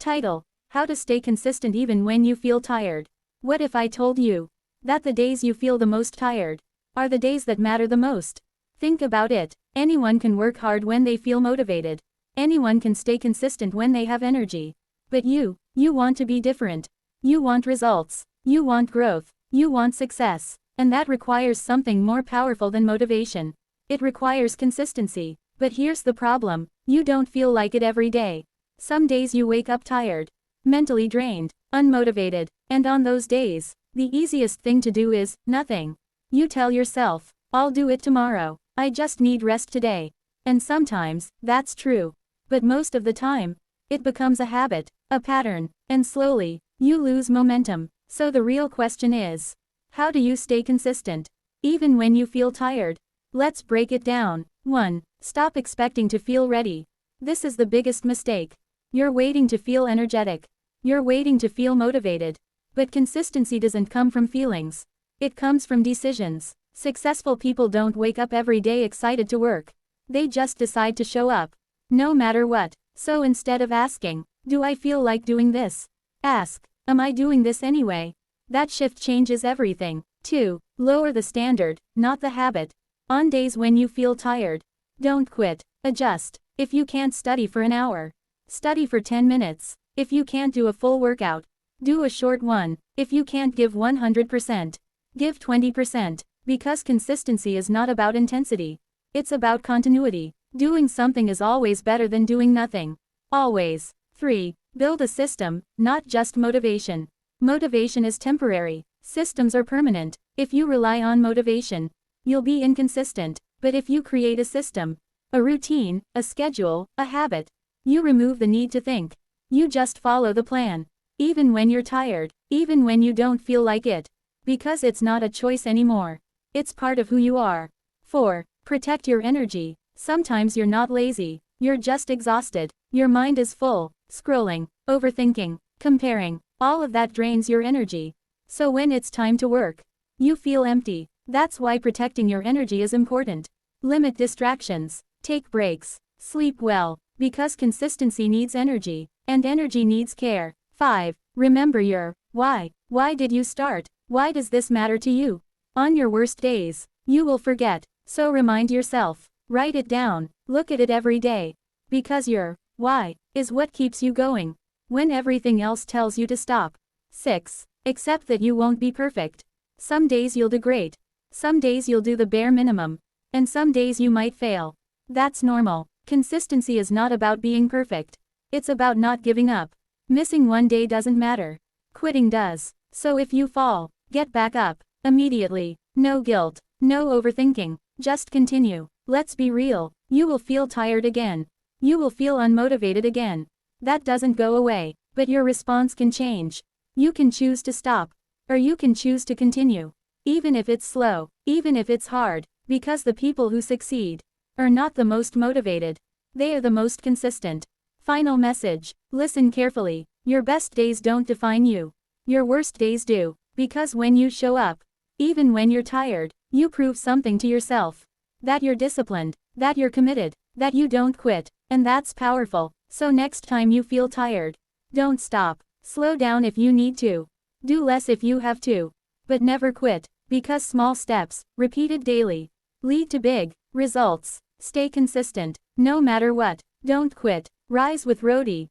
Title: How to Stay Consistent Even When You Feel Tired. What if I told you that the days you feel the most tired are the days that matter the most? Think about it. Anyone can work hard when they feel motivated. Anyone can stay consistent when they have energy. But you want to be different. You want results. You want growth. You want success. And that requires something more powerful than motivation. It requires consistency. But here's the problem: you don't feel like it every day. Some days you wake up tired, mentally drained, unmotivated, and on those days, the easiest thing to do is nothing. You tell yourself, I'll do it tomorrow. I just need rest today. And sometimes, that's true. But most of the time, it becomes a habit, a pattern, and slowly, you lose momentum. So the real question is, how do you stay consistent, even when you feel tired? Let's break it down. 1. Stop expecting to feel ready. This is the biggest mistake. You're waiting to feel energetic. You're waiting to feel motivated. But consistency doesn't come from feelings. It comes from decisions. Successful people don't wake up every day excited to work. They just decide to show up, no matter what. So instead of asking, do I feel like doing this? Ask, am I doing this anyway? That shift changes everything. 2. Lower the standard, not the habit. On days when you feel tired, don't quit. Adjust. If you can't study for an hour, study for 10 minutes. If you can't do a full workout, do a short one. If you can't give 100%, give 20%. Because consistency is not about intensity. It's about continuity. Doing something is always better than doing nothing. Always. 3. Build a system, not just motivation. Motivation is temporary. Systems are permanent. If you rely on motivation, you'll be inconsistent. But if you create a system, a routine, a schedule, a habit, you remove the need to think. You just follow the plan. Even when you're tired, even when you don't feel like it. Because it's not a choice anymore. It's part of who you are. 4. Protect your energy. Sometimes you're not lazy. You're just exhausted. Your mind is full. Scrolling, overthinking, comparing. All of that drains your energy. So when it's time to work, you feel empty. That's why protecting your energy is important. Limit distractions. Take breaks. Sleep well. Because consistency needs energy. And energy needs care. 5. Remember your why. Why did you start? Why does this matter to you? On your worst days, you will forget. So remind yourself. Write it down. Look at it every day. Because your why is what keeps you going when everything else tells you to stop. 6. Accept that you won't be perfect. Some days you'll do great. Some days you'll do the bare minimum. And some days you might fail. That's normal. Consistency is not about being perfect. It's about not giving up. Missing one day doesn't matter. Quitting does. So if you fall, get back up immediately. No guilt. No overthinking. Just continue. Let's be real. You will feel tired again. You will feel unmotivated again. That doesn't go away. But your response can change. You can choose to stop. Or you can choose to continue. Even if it's slow. Even if it's hard. Because the people who succeed are not the most motivated. They are the most consistent. Final message. Listen carefully. Your best days don't define you. Your worst days do. Because when you show up, even when you're tired, you prove something to yourself. That you're disciplined. That you're committed. That you don't quit. And that's powerful. So next time you feel tired, don't stop. Slow down if you need to. Do less if you have to. But never quit. Because small steps, repeated daily, lead to big results. Stay consistent, no matter what. Don't quit. Rise with Rhodey.